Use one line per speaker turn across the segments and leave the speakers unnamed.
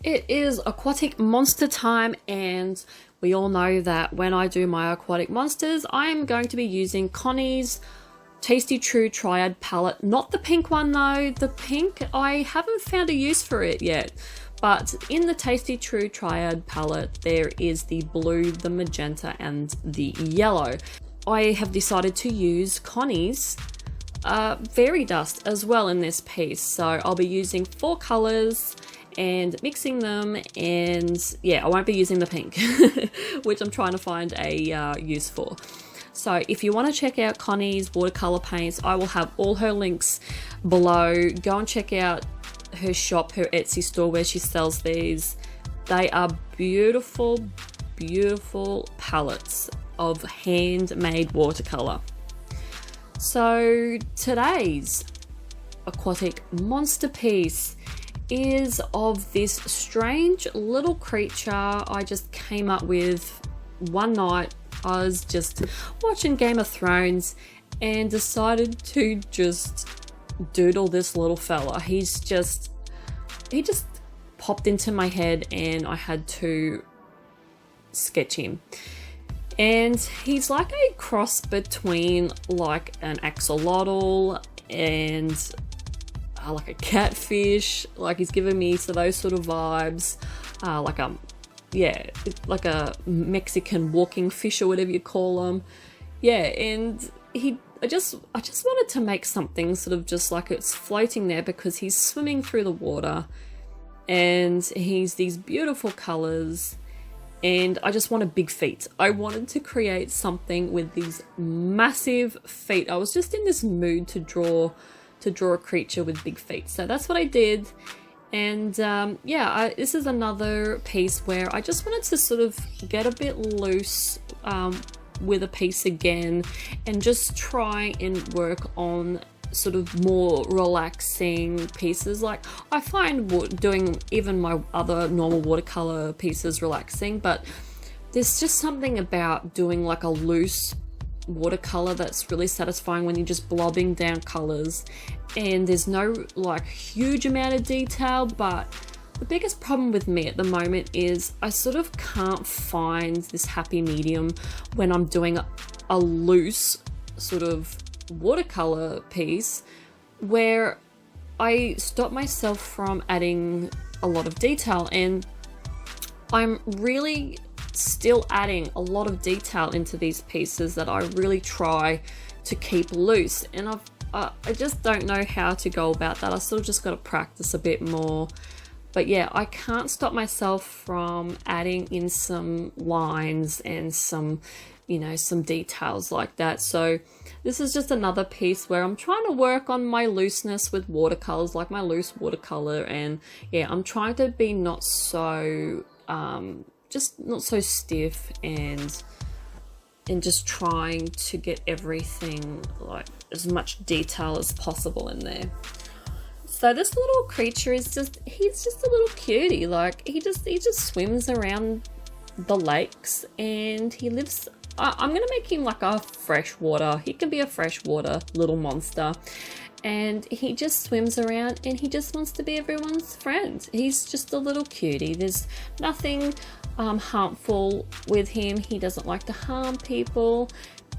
It is aquatic monster time, and we all know that when I do my aquatic monsters, I am going to be using CONNIE'S Tasty True Triad palette. Not the pink one though. The pink, I haven't found a use for it yet. But in the Tasty True Triad palette, there is the blue, the magenta, and the yellow. I have decided to use CONNIE'S Fairy Dust as well in this piece. So I'll be using 4 colors and mixing them, and yeah, I won't be using the pink, which I'm trying to find a use for. So if you want to check out CONNIE'S watercolor paints, I will have all her links below. Go and check out her shop, her Etsy store where she sells these. They are beautiful, beautiful palettes of handmade watercolor. So today's aquatic monster piece is of this strange little creature I just came up with one night. I was just watching Game of Thrones and decided to just doodle this little fella. He just popped into my head and I had to sketch him. And he's like a cross between like an axolotl and like a catfish. Like he's giving me those sort of vibes, like a Mexican walking fish or whatever you call them. Yeah, and I just wanted to make something sort of just like it's floating there because he's swimming through the water and he's these beautiful colors, and I just wanted big feet. I wanted to create something with these massive feet. I was just in this mood to draw a creature with big feet. So that's what I did. And this is another piece where I just wanted to sort of get a bit loose with a piece again and just try and work on sort of more relaxing pieces. Like I find doing even my other normal watercolor pieces relaxing, but there's just something about doing like a loose watercolor that's really satisfying when you're just blobbing down colors and there's no like huge amount of detail. But the biggest problem with me at the moment is I sort of can't find this happy medium when I'm doing a loose sort of watercolor piece where I stop myself from adding a lot of detail, and I'm really still adding a lot of detail into these pieces that I really try to keep loose, and I just don't know how to go about that. I sort of just got to practice a bit more. But yeah, I can't stop myself from adding in some lines and some details like that. So this is just another piece where I'm trying to work on my looseness with watercolors, like my loose watercolor, and yeah, I'm trying to be not so just not so stiff, and just trying to get everything like as much detail as possible in there. So this little creature is he's just a little cutie. Like he just swims around the lakes, and he lives, I'm gonna make him like a freshwater. He can be a freshwater little monster. And he just swims around and he just wants to be everyone's friend. He's just a little cutie. There's nothing harmful with him. He doesn't like to harm people.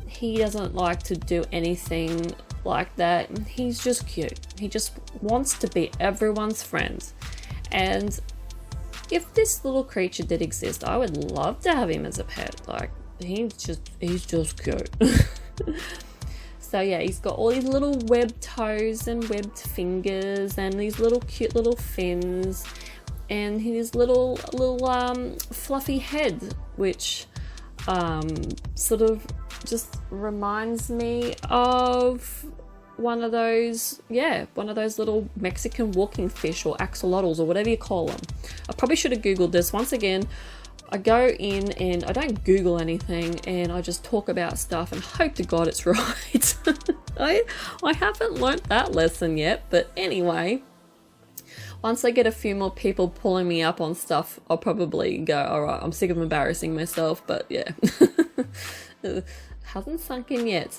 He doesn't like to do anything like that. He's just cute. He just wants to be everyone's friend. And if this little creature did exist, I would love to have him as a pet. Like he's just cute. So yeah, he's got all these little webbed toes and webbed fingers and these little cute little fins and his little fluffy head, which sort of just reminds me of one of those little Mexican walking fish or axolotls or whatever you call them. I probably should have Googled this. Once again, I go in and I don't Google anything, and I just talk about stuff and hope to God it's right. I haven't learnt that lesson yet, but anyway, once I get a few more people pulling me up on stuff, I'll probably go, alright, I'm sick of embarrassing myself, but yeah. It hasn't sunk in yet.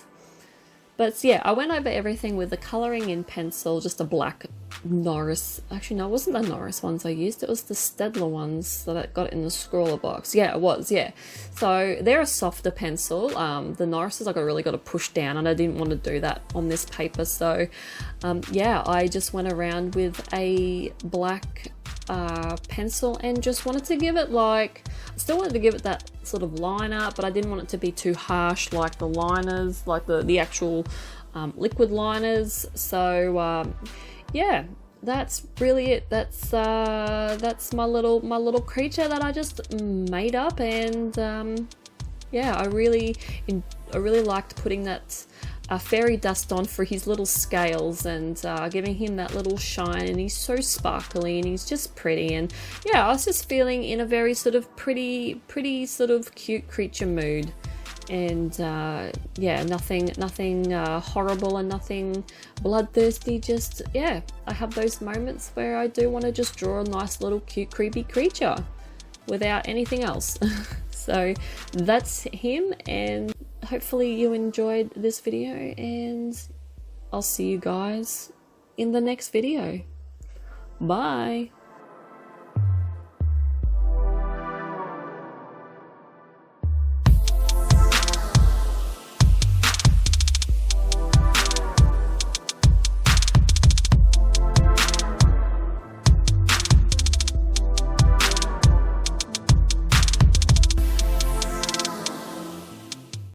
But yeah, I went over everything with the colouring in pencil, just a black Norris. Actually, no, it wasn't the Norris ones I used. It was the Staedtler ones that I got in the scrawler box. Yeah, it was, yeah. So they're a softer pencil. The Norrises I really got to push down, and I didn't want to do that on this paper. So yeah, I just went around with a black pencil and just wanted to give it still wanted to give it that sort of liner, but I didn't want it to be too harsh like the liners, like the actual liquid liners. So yeah, that's really it. That's my little creature that I just made up, and yeah, I really liked putting that fairy dust on for his little scales, and giving him that little shine, and he's so sparkly and he's just pretty. And yeah, I was just feeling in a very sort of pretty sort of cute creature mood. And yeah, nothing horrible and nothing bloodthirsty, just yeah, I have those moments where I do want to just draw a nice little cute creepy creature without anything else. So that's him, and hopefully you enjoyed this video, and I'll see you guys in the next video. Bye.